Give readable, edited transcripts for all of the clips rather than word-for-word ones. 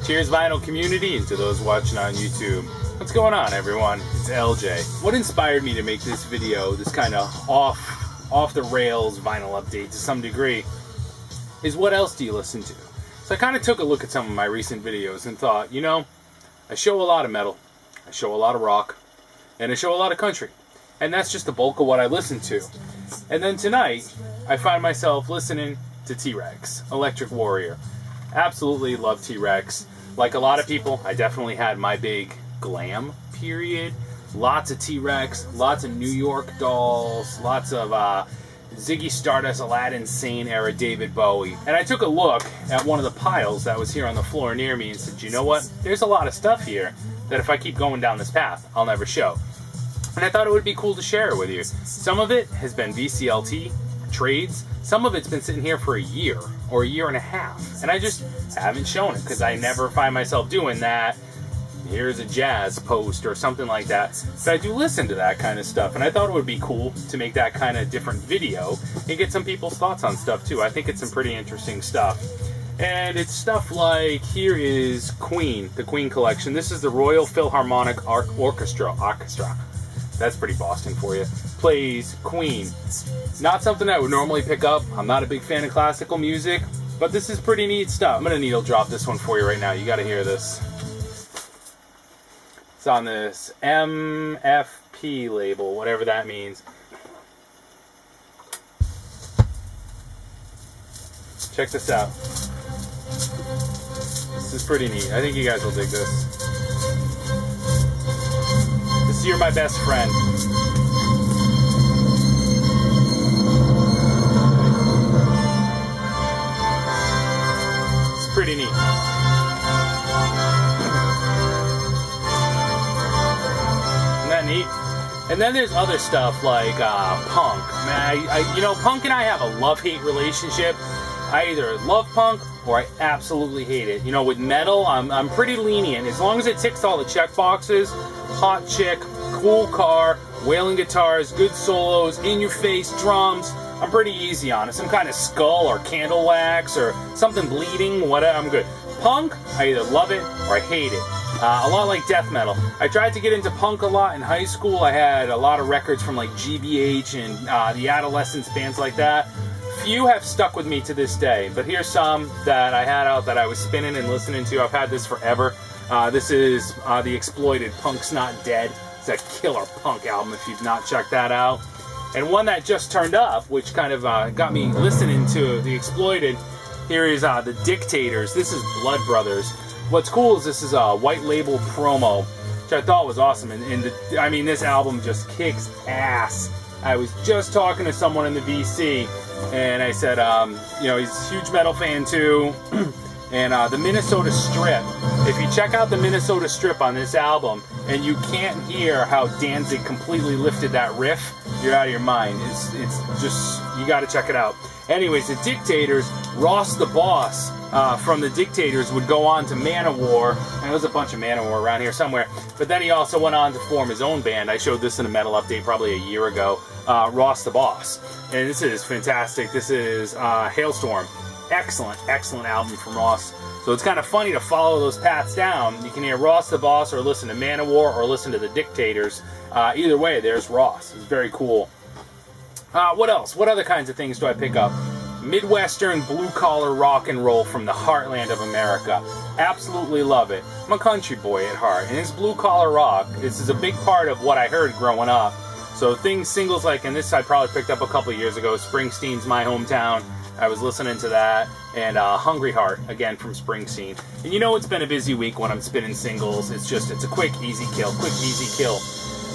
Cheers, vinyl community, and to those watching on YouTube. What's going on, everyone? It's LJ. What inspired me to make this video, this kind of off the rails vinyl update to some degree, is what else do you listen to? So I kind of took a look at some of my recent videos and thought, you know, I show a lot of metal, I show a lot of rock, and I show a lot of country. And that's just the bulk of what I listen to. And then tonight, I find myself listening to T-Rex, Electric Warrior. Absolutely love T-Rex. Like a lot of people, I definitely had my big glam period. Lots of T-Rex, lots of New York Dolls, lots of Ziggy Stardust, Aladdin Sane era David Bowie. And I took a look at one of the piles that was here on the floor near me and said, you know what? There's a lot of stuff here that if I keep going down this path, I'll never show. And I thought it would be cool to share it with you. Some of it has been VCLT, trades. Some of it's been sitting here for a year or a year and a half. And I just haven't shown it because I never find myself doing that. Here's a jazz post or something like that. But I do listen to that kind of stuff. And I thought it would be cool to make that kind of different video and get some people's thoughts on stuff too. I think it's some pretty interesting stuff. And it's stuff like, here is Queen, the Queen collection. This is the Royal Philharmonic Orchestra. That's pretty Boston for you. Plays Queen. Not something I would normally pick up. I'm not a big fan of classical music, but this is pretty neat stuff. I'm going to needle drop this one for you right now. You got to hear this. It's on this MFP label, whatever that means. Check this out. This is pretty neat. I think you guys will dig this. This is You're My Best Friend. It's pretty neat. Isn't that neat? And then there's other stuff like punk. Man, you know, punk and I have a love-hate relationship. I either love punk or I absolutely hate it. You know, with metal, I'm pretty lenient. As long as it ticks all the check boxes, hot chick, cool car, wailing guitars, good solos, in-your-face drums, I'm pretty easy on it. Some kind of skull or candle wax or something bleeding, whatever, I'm good. Punk, I either love it or I hate it. A lot like death metal. I tried to get into punk a lot in high school. I had a lot of records from like GBH and the Adolescence bands like that. Few have stuck with me to this day, but here's some that I had out that I was spinning and listening to. I've had this forever. This is The Exploited, Punk's Not Dead. It's a killer punk album if you've not checked that out. And one that just turned up, which kind of got me listening to The Exploited, here is The Dictators. This is Blood Brothers. What's cool is this is a white label promo, which I thought was awesome. I mean, this album just kicks ass. I was just talking to someone in the VC, and I said, you know, he's a huge metal fan too. And the Minnesota Strip, if you check out the Minnesota Strip on this album, and you can't hear how Danzig completely lifted that riff, you're out of your mind. It's just, you got to check it out. Anyways, the Dictators, Ross the Boss from the Dictators would go on to Manowar, and there was a bunch of Manowar around here somewhere, but then he also went on to form his own band. I showed this in a metal update probably a year ago, Ross the Boss. And this is fantastic. This is Hailstorm. Excellent, excellent album from Ross. So it's kind of funny to follow those paths down. You can hear Ross the Boss or listen to Manowar or listen to the Dictators. Either way, there's Ross. It's very cool. What else? What other kinds of things do I pick up? Midwestern blue-collar rock and roll from the heartland of America. Absolutely love it. I'm a country boy at heart, and this blue-collar rock, this is a big part of what I heard growing up. So singles like, and this I probably picked up a couple years ago, Springsteen's My Hometown. I was listening to that, and Hungry Heart, again, from Springsteen. And you know it's been a busy week when I'm spinning singles. It's a quick, easy kill,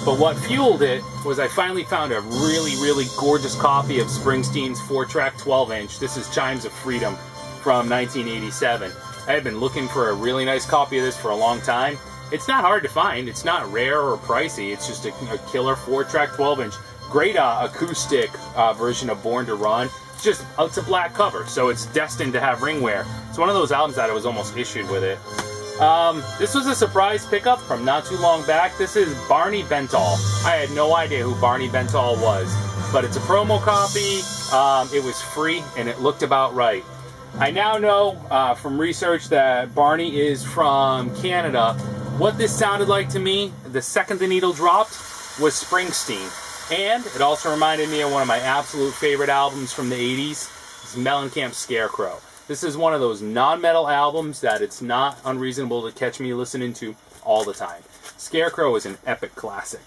But what fueled it was I finally found a really, really gorgeous copy of Springsteen's 4-track 12-inch. This is Chimes of Freedom from 1987. I have been looking for a really nice copy of this for a long time. It's not hard to find. It's not rare or pricey. It's just a killer 4-track 12-inch. Great acoustic version of Born to Run. It's a black cover, so it's destined to have ring wear. It's one of those albums that I was almost issued with it. This was a surprise pickup from not too long back. This is Barney Bentall. I had no idea who Barney Bentall was, but it's a promo copy. It was free, and it looked about right. I now know from research that Barney is from Canada. What this sounded like to me, the second the needle dropped, was Springsteen. And it also reminded me of one of my absolute favorite albums from the 80s, it's Mellencamp's Scarecrow. This is one of those non-metal albums that it's not unreasonable to catch me listening to all the time. Scarecrow is an epic classic.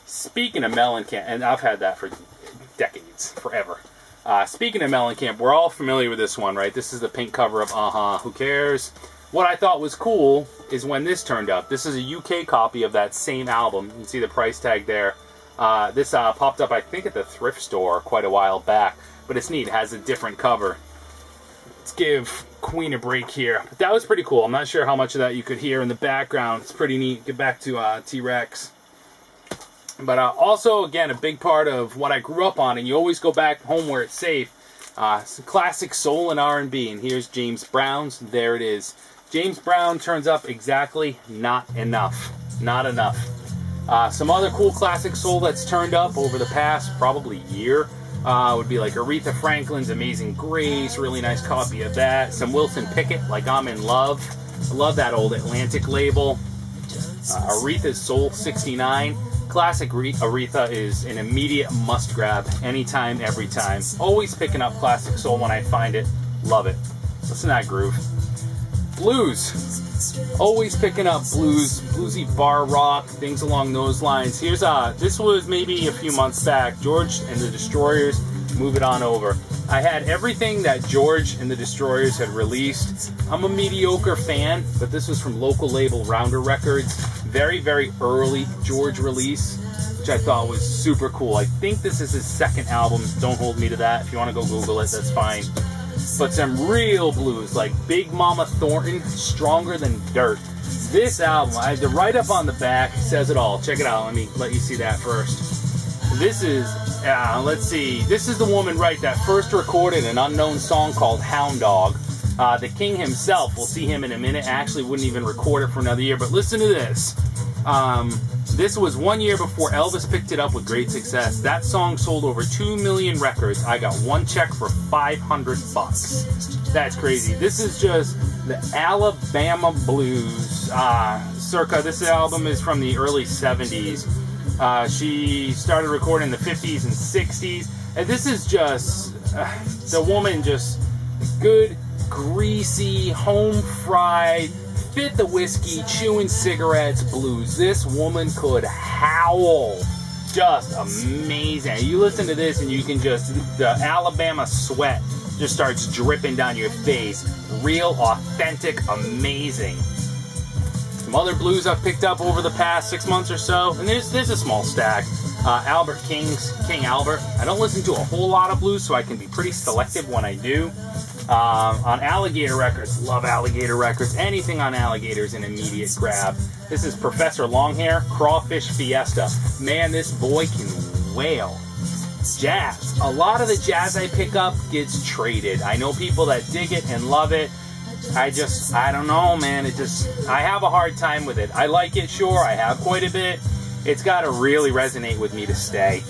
Speaking of Mellencamp, and I've had that for decades, forever. Speaking of Mellencamp, we're all familiar with this one, right? This is the pink cover of Who Cares? What I thought was cool is when this turned up. This is a UK copy of that same album. You can see the price tag there. This popped up, I think, at the thrift store quite a while back. But it's neat. It has a different cover. Let's give Queen a break here. But that was pretty cool. I'm not sure how much of that you could hear in the background. It's pretty neat. Get back to T-Rex. But also, again, a big part of what I grew up on, and you always go back home where it's safe, some classic soul and R&B. And here's James Brown's. There it is. James Brown turns up exactly not enough. Not enough. Some other cool classic soul that's turned up over the past probably year would be like Aretha Franklin's Amazing Grace, really nice copy of that. Some Wilson Pickett, like I'm in Love. I love that old Atlantic label. Aretha's Soul 69. Classic Aretha is an immediate must grab, anytime, every time. Always picking up classic soul when I find it. Love it. Listen to that groove. Blues. Always picking up blues, bluesy bar rock, things along those lines. Here's this was maybe a few months back. George and the Destroyers, Move It On Over. I had everything that George and the Destroyers had released. I'm a mediocre fan, but this was from local label Rounder Records. Very, very early George release, which I thought was super cool. I think this is his second album. Don't hold me to that. If you want to go Google it, that's fine. But some real blues, like Big Mama Thornton, Stronger Than Dirt. This album, the write-up on the back says it all. Check it out. Let me let you see that first. This is, let's see, this is the woman, right, that first recorded an unknown song called Hound Dog. The king himself, we'll see him in a minute, actually wouldn't even record it for another year, but listen to this. This was 1 year before Elvis picked it up with great success. That song sold over 2 million records. I got one check for $500. That's crazy. This is just the Alabama blues. Circa, this album is from the early 70s. She started recording in the 50s and 60s. And this is just, the woman just good, greasy, home-fried, fit the whiskey, chewing cigarettes, blues. This woman could howl. Just amazing. You listen to this and you can just, the Alabama sweat just starts dripping down your face. Real, authentic, amazing. Some other blues I've picked up over the past 6 months or so, and there's a small stack. Albert King's King Albert. I don't listen to a whole lot of blues, so I can be pretty selective when I do. On Alligator Records, love Alligator Records. Anything on Alligator is an immediate grab. This is Professor Longhair, Crawfish Fiesta. Man, this boy can wail. Jazz. A lot of the jazz I pick up gets traded. I know people that dig it and love it. I don't know, man. I have a hard time with it. I like it, sure. I have quite a bit. It's got to really resonate with me to stay.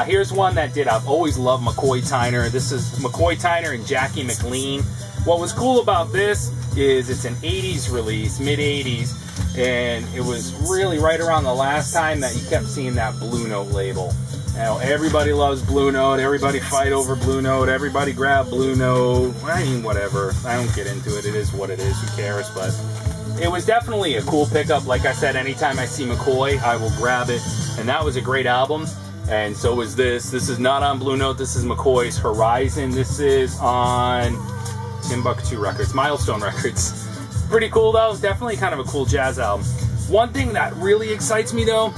Here's one that did. I've always loved McCoy Tyner. This is McCoy Tyner and Jackie McLean. What was cool about this is it's an 80s release, mid-80s, and it was really right around the last time that you kept seeing that Blue Note label. You know, everybody loves Blue Note. Everybody fight over Blue Note. Everybody grab Blue Note. I mean, whatever. I don't get into it. It is what it is. Who cares? But it was definitely a cool pickup. Like I said, anytime I see McCoy, I will grab it. And that was a great album. And so is this. This is not on Blue Note. This is McCoy's Horizon. This is on Timbuktu Records, Milestone Records. Pretty cool, though. Definitely kind of a cool jazz album. One thing that really excites me, though,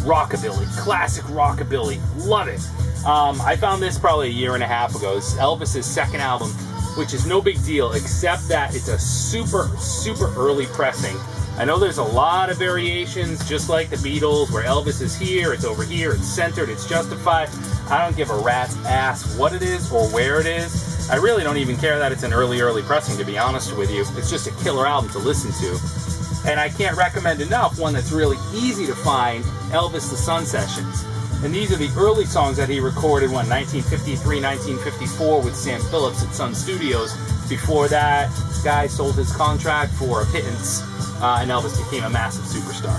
Rockabilly. Classic Rockabilly. Love it. I found this probably a year and a half ago. It's Elvis's second album, which is no big deal, except that it's a super, super early pressing. I know there's a lot of variations, just like the Beatles, where Elvis is here, it's over here, it's centered, it's justified. I don't give a rat's ass what it is or where it is. I really don't even care that it's an early pressing, to be honest with you. It's just a killer album to listen to. And I can't recommend enough one that's really easy to find, Elvis the Sun Sessions. And these are the early songs that he recorded, 1953, 1954 with Sam Phillips at Sun Studios. Before that, guy sold his contract for a pittance, and Elvis became a massive superstar.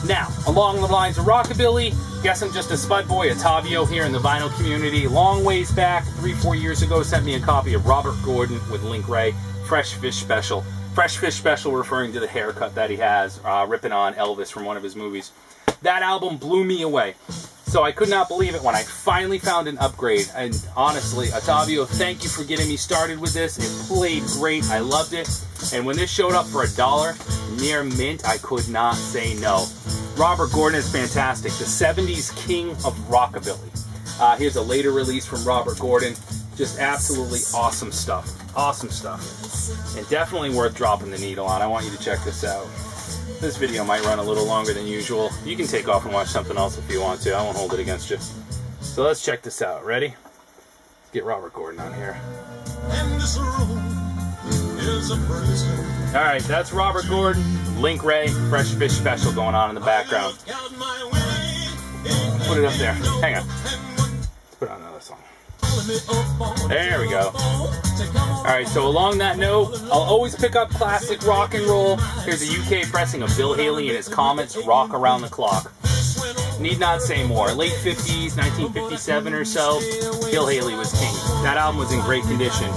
Now, along the lines of Rockabilly, guess I'm just a spud boy, Ottavio here in the vinyl community. Long ways back, 3-4 years ago, sent me a copy of Robert Gordon with Link Wray, Fresh Fish Special. Fresh Fish Special referring to the haircut that he has, ripping on Elvis from one of his movies. That album blew me away. So I could not believe it when I finally found an upgrade. And honestly, Ottavio, thank you for getting me started with this. It played great. I loved it. And when this showed up for $1 near mint, I could not say no. Robert Gordon is fantastic. The 70s king of Rockabilly. Here's a later release from Robert Gordon. Just absolutely awesome stuff. Awesome stuff. And definitely worth dropping the needle on. I want you to check this out. This video might run a little longer than usual. You can take off and watch something else if you want to. I won't hold it against you. So let's check this out. Ready? Let's get Robert Gordon on here. Alright, that's Robert Gordon, Link Wray, Fresh Fish Special going on in the background. Put it up there. Hang on. Let's put on another song. There we go. Alright, so along that note, I'll always pick up classic rock and roll. Here's a UK pressing of Bill Haley and his Comets, Rock Around the Clock. Need not say more. Late 50s, 1957 or so, Bill Haley was king. That album was in great condition.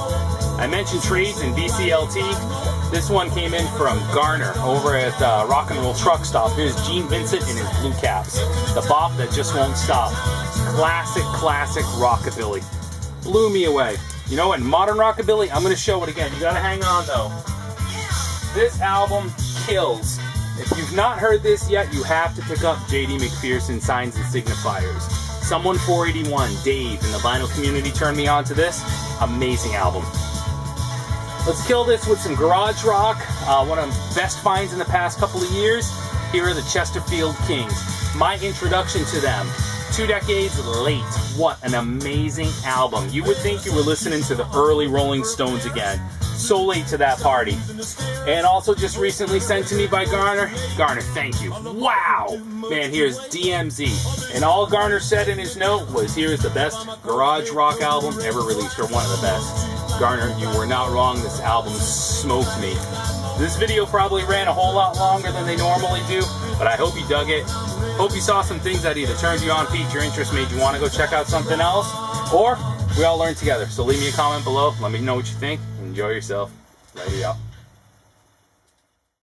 I mentioned trades in BCLT. This one came in from Garner over at Rock and Roll Truck Stop. Here's Gene Vincent in his blue caps. The bop that just won't stop. Classic, classic Rockabilly. Blew me away. You know what? Modern Rockabilly, I'm going to show it again. You got to hang on though. This album kills. If you've not heard this yet, you have to pick up J.D. McPherson Signs and Signifiers. Someone 481, Dave in the vinyl community turned me on to this. Amazing album. Let's kill this with some garage rock. One of the best finds in the past couple of years. Here are the Chesterfield Kings. My introduction to them. 2 decades late. What an amazing album. You would think you were listening to the early Rolling Stones again. So late to that party. And also just recently sent to me by Garner. Garner, thank you. Wow! Man, here's DMZ. And all Garner said in his note was, here is the best garage rock album ever released, or one of the best. Garner, you were not wrong. This album smoked me. This video probably ran a whole lot longer than they normally do, but I hope you dug it. Hope you saw some things that either turned you on, piqued your interest, made you want to go check out something else, or we all learned together. So leave me a comment below. Let me know what you think. Enjoy yourself. Later, y'all.